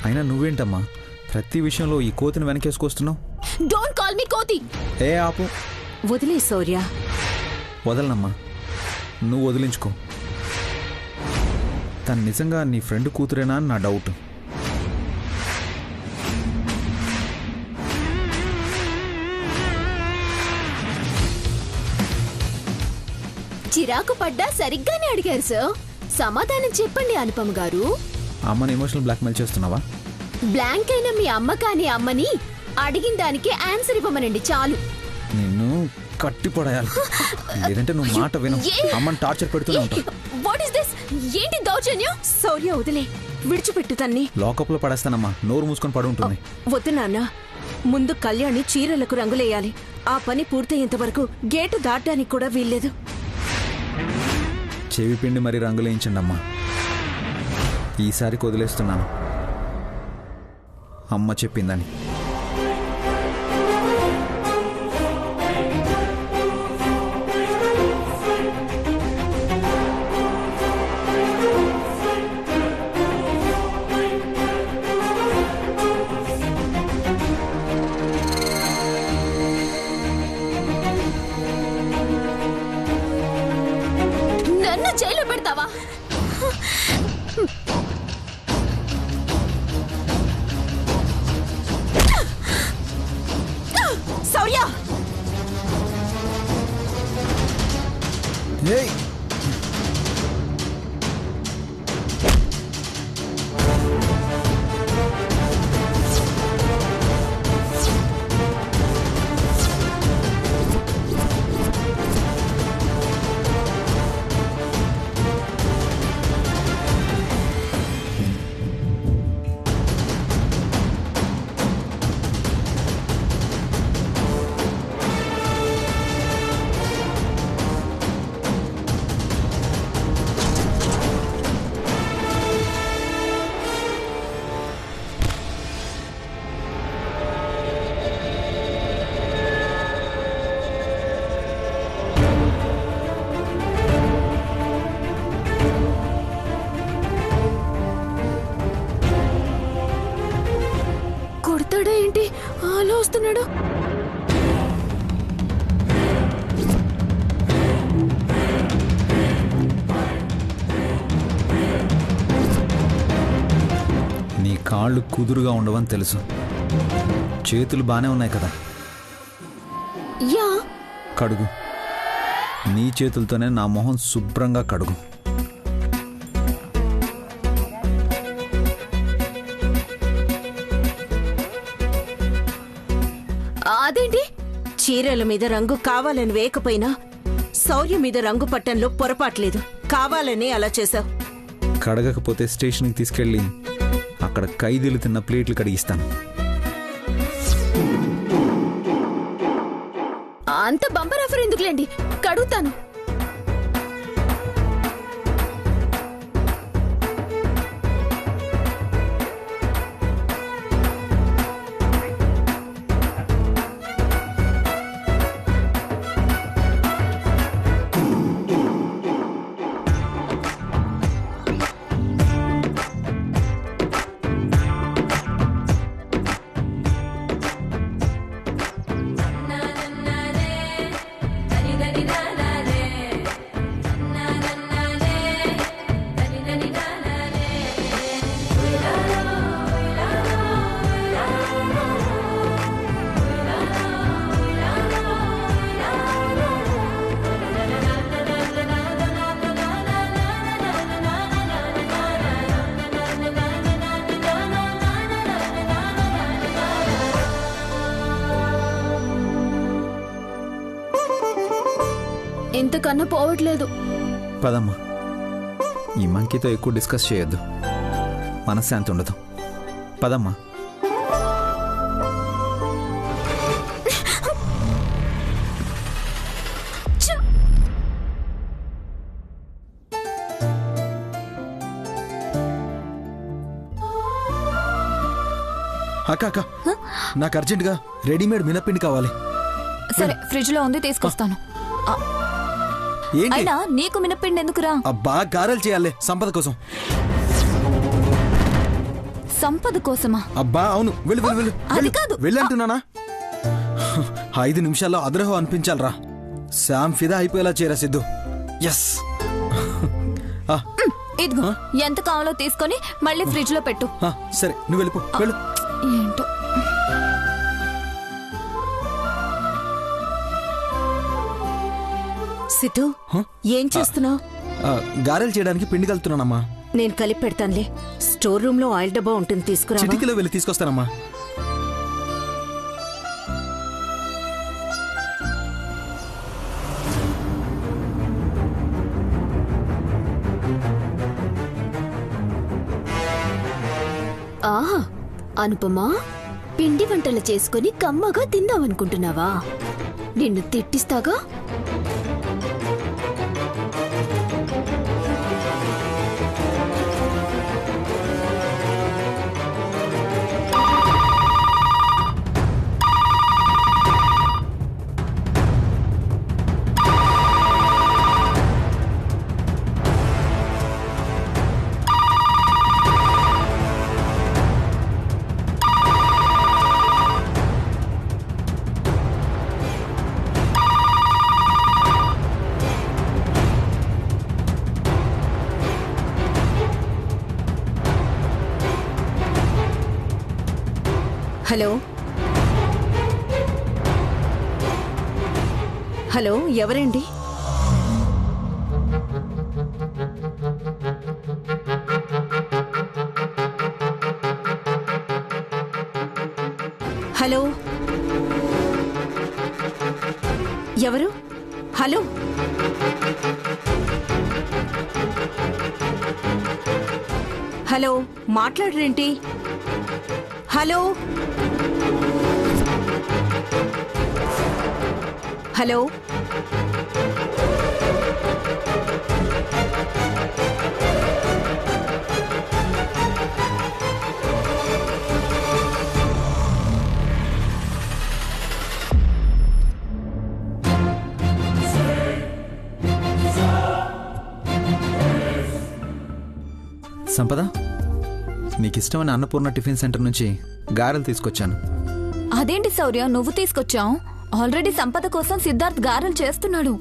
అయినా నువ్వేంటమ్మా ప్రతి విషయంలో ఈ కోతిని వెనకేసుకొస్తున్నావు? డోంట్ కాల్ మీ కోతి. ఏ ఆపు. వదిలే శౌర్య. వదలనమ్మా, నువ్వు వదిలించుకో. తను నిజంగా నీ ఫ్రెండ్ కూతురేనా అని నా డౌట్. చిరాకు పడ్డా సరిగ్గానే అడిగారు సార్. సమాధానం చెప్పండి అనుపమ గారు. అమ్మని ఎమోషనల్ బ్లాక్మెయిల్ చేస్తున్నావా? బ్లాంక్ అయిన మీ అమ్మ కాని అమ్మని అడిగిన దానికి ఆన్సర్ ఇవ్వమనండి చాలు. నిన్ను కట్టి పడేయాలి, లేదంటే నువ్వు మాట విను. అమ్మని టార్చర్ పెడుతూనే ఉంటావు. What is this? ఏంటి దౌర్జన్యం? శౌర్య వదిలే, విడిచిపెట్టు తన్ని. లాకప్లో పడేస్తానమ్మా, నోరు మూసుకొని పడి ఉంటుంది. వద్దు నాన్న, ముందు కళ్యాణి చీరలకు రంగులేయాలి. ఆ పని పూర్తయ్యేంత వరకు గేటు దాటడానికి కూడా వీల్లేదు. చెవి పిండి మరీ రంగులేయించండి అమ్మా. ఈసారికి వదిలేస్తున్నాను, అమ్మ చెప్పిందని. నన్ను జైలు పెడతావా? శౌర్య! ఏయ్! కొడతాడా ఏంటి అలా వస్తున్నాడు? నీ కాళ్ళు కుదురుగా ఉండవని తెలుసు, చేతులు బానే ఉన్నాయి కదా. యా, కడుగు. నీ చేతులతోనే నా మొహం శుభ్రంగా కడుగు. అదేంటి? చీరల మీద రంగు కావాలని వేయకపోయినా శౌర్య మీద రంగు పట్టంలో పొరపాట్లేదు. కావాలని అలా చేశావు. కడగకపోతే స్టేషన్కి తీసుకెళ్ళి అక్కడ ఖైదీలు తిన్న ప్లేట్లు కడిగిస్తాను. అంత బంపర్ ఆఫర్ ఎందుకులేండి, కడుగుతాను. ఇంతకన్నా పోవట్లేదు. పదమ్మా, ఈ మంకీతో ఎక్కువ డిస్కస్ చేయొద్దు, మనశ్శాంతి ఉండదు. పదమ్మా. అక్క అక్క, నాకు అర్జెంటుగా రెడీమేడ్ మినప్పిండి కావాలి. సరే, ఫ్రిడ్జ్ లో ఉంది, తీసుకొస్తాను. అయినా నీకు మినప్పిండి ఎందుకురా? అబ్బా, గారెలు చేయాలి సంపద కోసం. సంపద కోసమా? అబ్బా అవును, వెళ్ళు వెళ్ళు వెళ్ళు అది వెళ్ళు. కాదు. వెళ్ళంటున్నానా? 5 నిమిషాల్లో అద్రహం అనిపించాలరా. శామ్ ఫిదా అయిపోయేలా చేయరా సిద్ధు. ఎస్. ఇదిగో ఎంత కావాలో తీసుకొని మళ్ళీ ఫ్రిడ్జ్ లో పెట్టు. సరే నువ్వు వెళ్ళిపో, వెళ్ళు. ఏంటో సిద్ధు, ఏం చేస్తున్నావు? గారెలు చేయడానికి పిండి కలుపుతున్నానమ్మా. నేను కలిపి పెడతానులే. స్టోర్ రూమ్ లో ఆయిల్ డబ్బా ఉంటుంది, తీసుకురా. చిటికీలో వెళ్ళి తీసుకొస్తానమ్మా. ఆహా, అనుపమా, పిండి వంటలు చేసుకుని కమ్మగా తిందామనుకుంటున్నావా? నిన్ను తిట్టిస్తాగా. హలో హలో, ఎవరండి? హలో, ఎవరు? హలో, హలో, మాట్లాడరేంటి? హలో హలో, సంపద, నీకిష్టమైన అన్నపూర్ణ టిఫిన్ సెంటర్ నుంచి గారెలు తీసుకొచ్చాను. అదేంటి శౌర్య, నువ్వు తీసుకొచ్చావు? ఆల్రెడీ సంపద కోసం సిద్ధార్థ్ గారెలు చేస్తున్నాడు.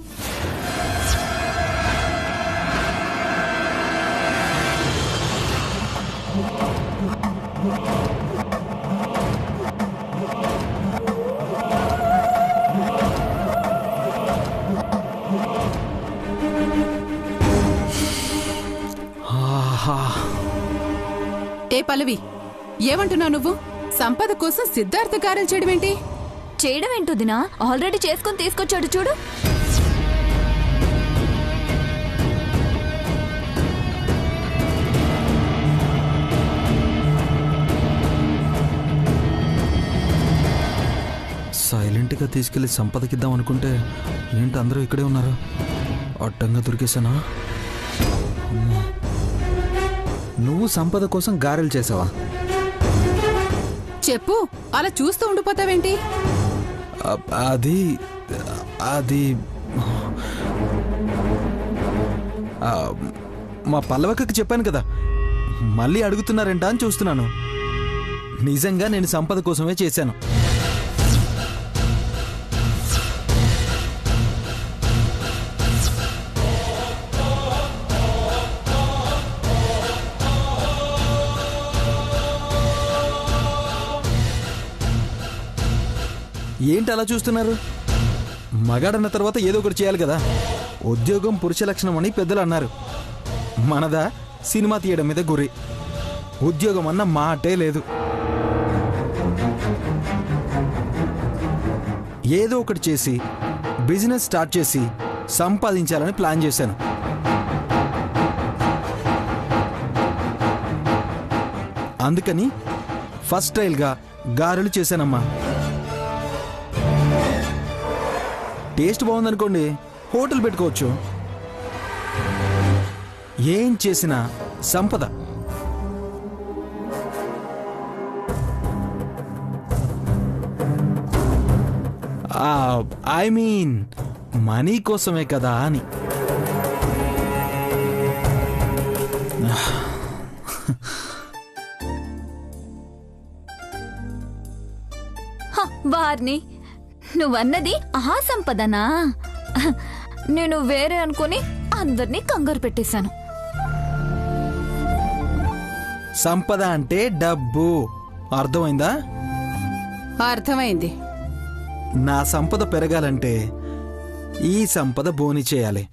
ఏ పల్లవి, ఏమంటున్నావు నువ్వు? సంపద కోసం సిద్ధార్థ గారెలు చేయడం ఏంటి? చేయడం ఏంటొదినా? ఆల్రెడీ చేసుకొని తీసుకొచ్చాడు చూడు. సైలెంట్గా తీసుకెళ్లి సంపదకిద్దాం అనుకుంటే ఏంటి అందరూ ఇక్కడే ఉన్నారు? అడ్డంగా దొరికేశానా? నువ్వు సంపద కోసం గారెలు చేసావా? చెప్పు, అలా చూస్తూ ఉండిపోతావేంటి? అది అది మా పల్లవక్కకి చెప్పాను కదా, మళ్ళీ అడుగుతున్నారంట అని చూస్తున్నాను. నిజంగా నేను సంపద కోసమే చేశాను. ఏంటి అలా చూస్తున్నారు? మగాడన్న తర్వాత ఏదో ఒకటి చేయాలి కదా. ఉద్యోగం పురుష లక్షణం అని పెద్దలు అన్నారు. మనదా సినిమా తీయడం మీద గురి. ఉద్యోగం అన్న మాటే లేదు. ఏదో ఒకటి చేసి బిజినెస్ స్టార్ట్ చేసి సంపాదించాలని ప్లాన్ చేశాను. అందుకని ఫస్ట్ ట్రయల్గా గారెలు చేశానమ్మా. టేస్ట్ బాగుందనుకోండి, హోటల్ పెట్టుకోవచ్చు. ఏం చేసినా సంపద. ఐ మీన్ మనీ కోసమే కదా అని. వారిని నువ్వన్నది ఆ సంపదనా? నేను వేరే అనుకుని అందరినీ కంగారు పెట్టేశాను. సంపద అంటే డబ్బు, అర్థమైందా? అర్థమైంది. నా సంపద పెరగాలంటే ఈ సంపద బోని చేయాలి.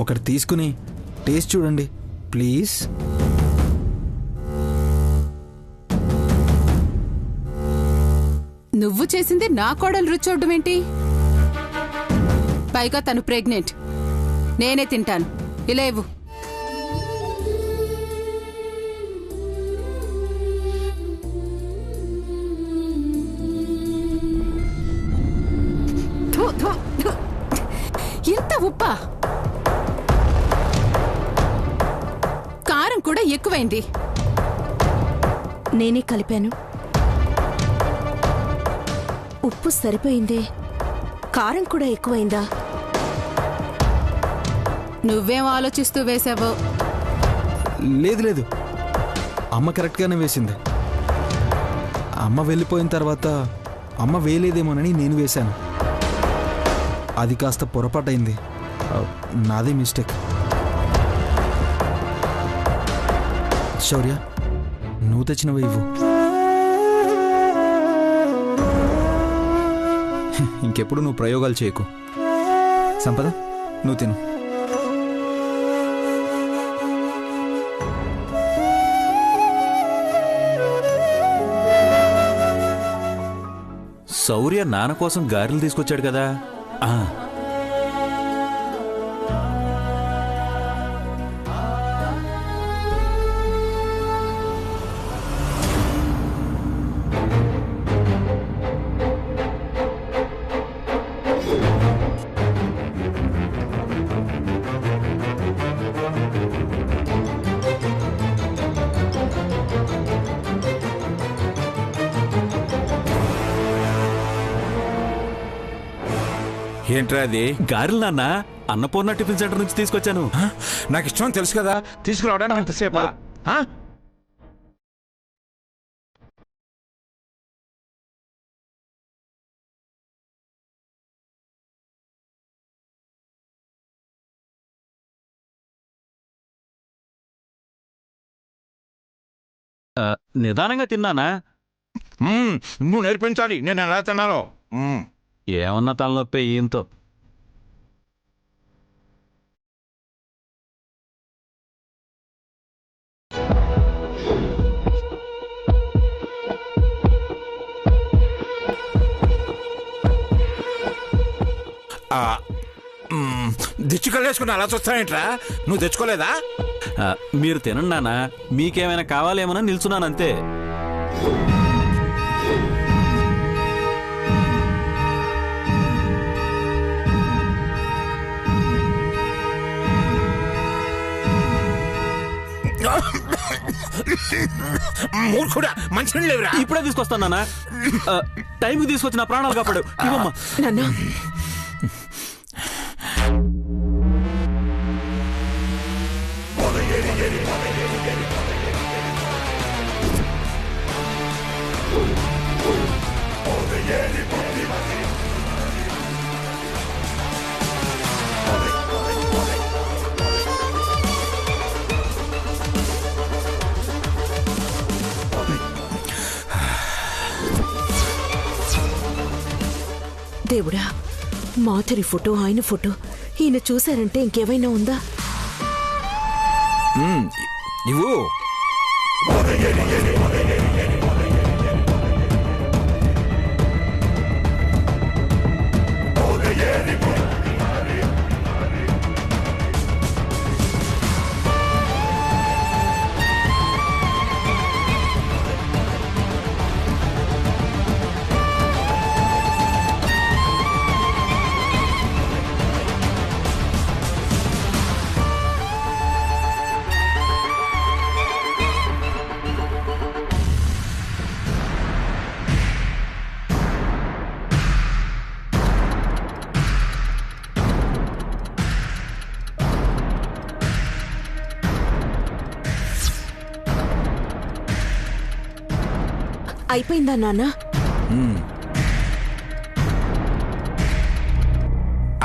ఒకటి తీసుకుని టేస్ట్ చూడండి ప్లీజ్. నువ్వు చేసింది నా కోడలు రుచి చూడడం ఏంటి? పైగా తను ప్రెగ్నెంట్. నేనే తింటాను. ఇలా ఇవ్వు. థు, థు, థు. ఇంత ఉప్పా? కారం కూడా ఎక్కువైంది. నేనే కలిపాను. ఉప్పు సరిపోయిందే, కారం కూడా ఎక్కువైందా? నువ్వేం ఆలోచిస్తూ వేసావో. లేదు లేదు, అమ్మ కరెక్ట్గానే వేసింది. అమ్మ వెళ్ళిపోయిన తర్వాత అమ్మ వేయలేదేమోనని నేను వేశాను. అది కాస్త పొరపాటైంది. నాదే మిస్టేక్. శౌర్య, నువ్వు తెచ్చినవి ఇవ్వు. ఇంకెప్పుడు నువ్వు ప్రయోగాలు చేయకు. సంపద, నువ్వు తిను. శౌర్య నాన్న కోసం గారెలు తీసుకొచ్చాడు కదా. ఏంట్రా అది? గారెలు నాన్న, అన్నపూర్ణ టిఫిన్ సెంటర్ నుంచి తీసుకొచ్చాను. నాకు ఇష్టం తెలుసు కదా, తీసుకురావడానికి అంతసేపా? నిదానంగా తిన్నానా? నువ్వు నేర్పించాలి నేను ఎలా తిన్నానో. ఏమన్నా తలనొప్పి ఈయంతో. దిచ్చుకలేసుకుని అలా చూస్తావేంట్రా? నువ్వు తెచ్చుకోలేదా? మీరు తినండి నాన్న, మీకేమైనా కావాలేమోనని నిల్చున్నానంతే. మూర్ఖుడా, మంచినీళ్ళు లేవురా? ఇప్పుడే తీసుకొస్తాను నాన్న. టైంకి తీసుకొచ్చి నా ప్రాణాలు కాపాడు. ఇవ్వమ్మా. నాన్న, దేవుడా, మాధురి ఫోటో, ఆయన ఫోటో ఈయన చూశారంటే ఇంకేమైనా ఉందా? ఇవ్వు. అయిపోయిందా నాన్న?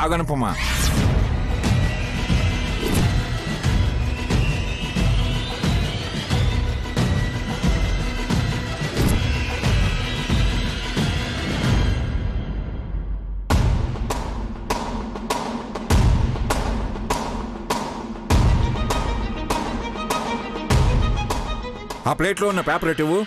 ఆగనుపమా, ఆ ప్లేట్లో ఉన్న పేపర్ ఎటువు.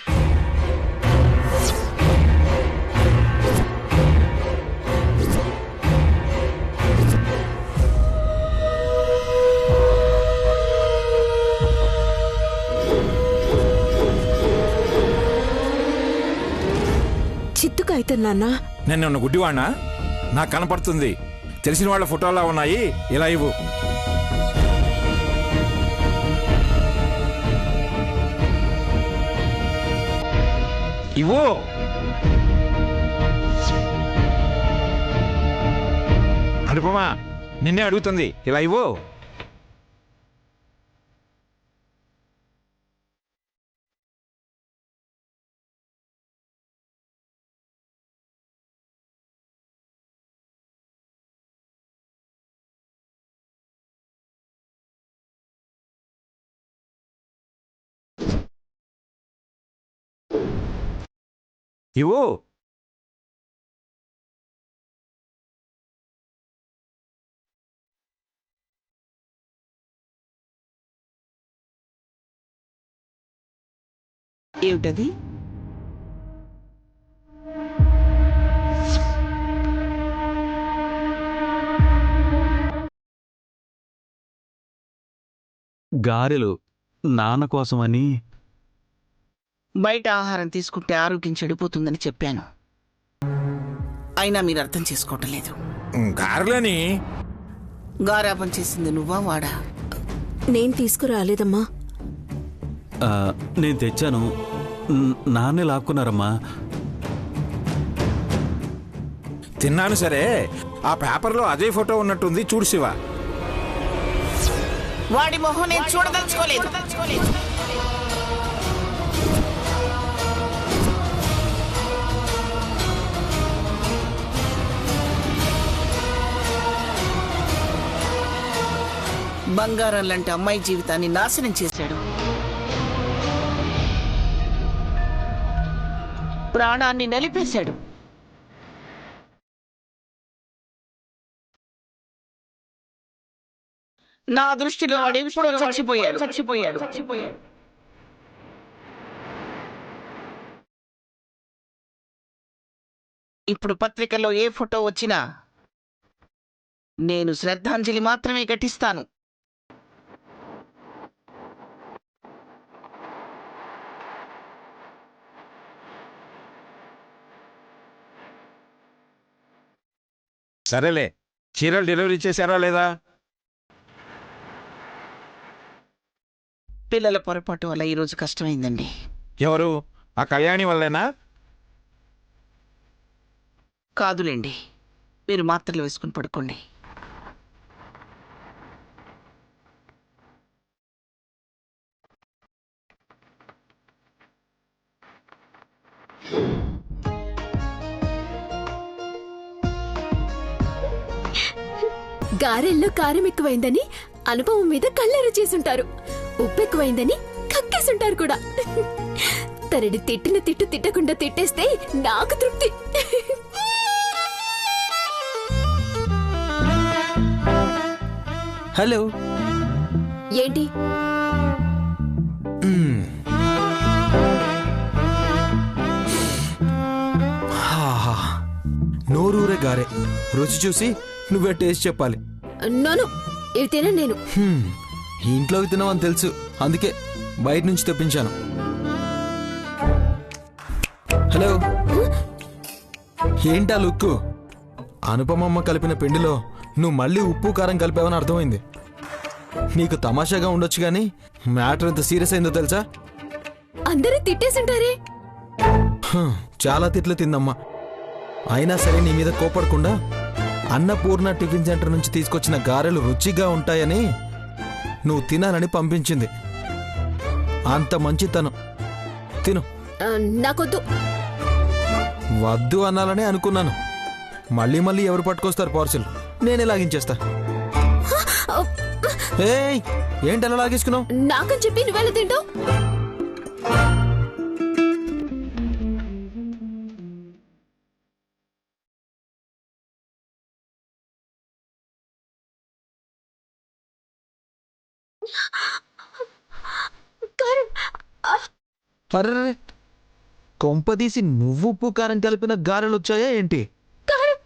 చిత్తుగా అయితే నాన్న. నేను గుడ్డివాణ్ణా? నాకు కనపడుతుంది. తెలిసిన వాళ్ళ ఫోటోలా ఉన్నాయి, ఇలా ఇవ్వు. ఇవ్వు. అనుపమా, నిన్నే అడుగుతుంది, ఇలా ఇవ్వు. ఇవ్వు. ఏమిటది? గారెలు నాన్న కోసమని. బయట ఆహారం తీసుకుంటే ఆరోగ్యం చెడిపోతుందని చెప్పాను, అయినా మీరు అర్థం చేసుకోవటం లేదు. గారెలని గారాబం చేసింది నువ్వా వాడా? నేను తీసుకురాలేదమ్మా. నేను తెచ్చాను, నాన్నే లాక్కున్నారమ్మా. తిన్నాను సరే, ఆ పేపర్లో అదే ఫోటో ఉన్నట్టుంది, చూడు శివ. వాడి మొహం నేను చూడదలుచుకోలేదు. బంగారం లాంటి అమ్మాయి జీవితాన్ని నాశనం చేశాడు. ప్రాణాన్ని నలిపేశాడు. నా దృష్టిలో వాడు చచ్చిపోయాడు. ఇప్పుడు పత్రికల్లో ఏ ఫోటో వచ్చినా నేను శ్రద్ధాంజలి మాత్రమే ఘటిస్తాను. సరేలే, చీరలు డెలివరీ చేశారా లేదా? పిల్లల పొరపాటు వల్ల ఈరోజు కష్టమైందండి. ఎవరు? ఆ కళ్యాణి వల్లేనా? కాదులేండి, మీరు మాత్రలు వేసుకుని పడుకోండి. గారెల్లో కారం ఎక్కువైందని అనుపమ మీద కళ్ళెర చేసుంటారు, ఉప్పు ఎక్కువైందని కక్కేసుంటారు కూడా. తనని తిట్టిన తిట్టు తిట్టకుండా తిట్టేస్తే నాకు తృప్తి. హలో. ఏంటి? నోరూరే గారే, రుచి చూసి నువ్వే టేస్ట్ చెప్పాలి. నోను, ఇవి తినను నేను. ఇంట్లోకి తినవని తెలుసు, అందుకే బయట నుంచి తెప్పించాను. హలో. ఏంటా లుక్కు? అనుపమమ్మ కలిపిన పిండిలో నువ్వు మళ్ళీ ఉప్పు కారం కలిపావని అర్థమైంది. నీకు తమాషాగా ఉండొచ్చు గానీ మ్యాటర్ ఎంత సీరియస్ అయిందో తెలుసా? అందరూ తిట్టేసుంటారే. చాలా తిట్లు తిందమ్మా. అయినా సరే నీ మీద కోపడకుండా అన్నపూర్ణ టిఫిన్ సెంటర్ నుంచి తీసుకొచ్చిన గారెలు రుచిగా ఉంటాయని నువ్వు తినాలని పంపించింది. అంత మంచితనం. తిను. నాకొద్దు. వద్దు అనాలనే అనుకున్నాను. మళ్ళీ మళ్ళీ ఎవరు పట్టుకొస్తారు పార్సల్? నేనే లాగించేస్తా. ఏయ్, ఏంటి అలా లాగేసుకున్నావు? నాకని చెప్పి నువ్వెలా తింటావు? అరే, కొంపదీసి నువ్వు ఉప్పు కారం కలిపిన గారెలు వచ్చాయా ఏంటి? కారం